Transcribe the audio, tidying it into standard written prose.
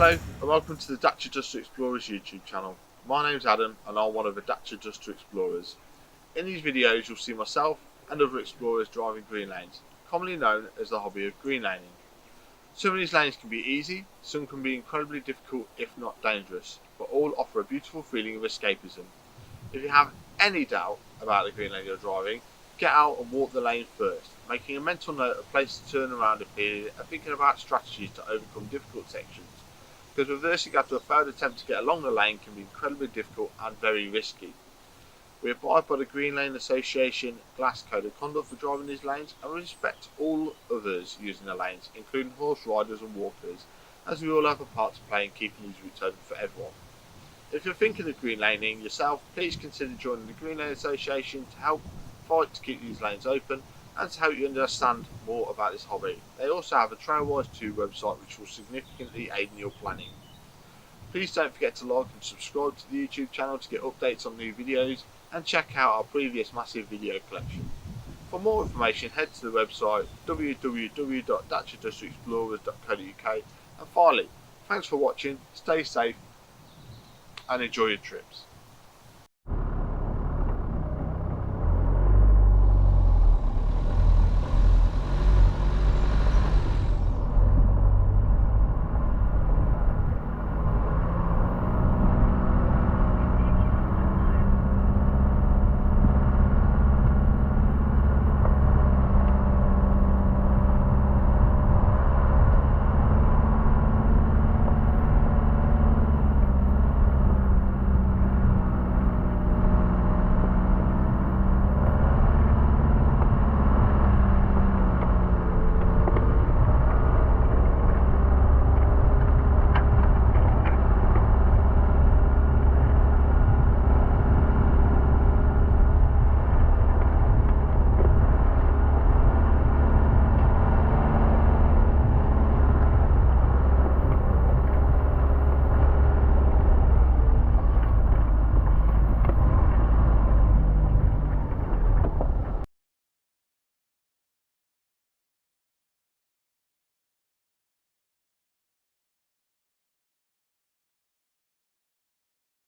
Hello and welcome to the Dacia Duster Explorers YouTube channel. My name's Adam and I'm one of the Dacia Duster Explorers. In these videos you'll see myself and other explorers driving green lanes, commonly known as the hobby of green laning. Some of these lanes can be easy, some can be incredibly difficult if not dangerous, but all offer a beautiful feeling of escapism. If you have any doubt about the green lane you're driving, get out and walk the lane first, making a mental note of places to turn around a period and thinking about strategies to overcome difficult sections, because reversing after a failed attempt to get along the lane can be incredibly difficult and very risky. We abide by the Green Lane Association Glass Code of Conduct for driving these lanes and respect all others using the lanes, including horse riders and walkers, as we all have a part to play in keeping these routes open for everyone. If you're thinking of green laning yourself, please consider joining the Green Lane Association to help fight to keep these lanes open and to help you understand more about this hobby. They also have a Trailwise 2 website which will significantly aid in your planning. Please don't forget to like and subscribe to the YouTube channel to get updates on new videos and check out our previous massive video collection. For more information head to the website www.daciadusterexplorers.co.uk, and finally, thanks for watching, stay safe and enjoy your trips.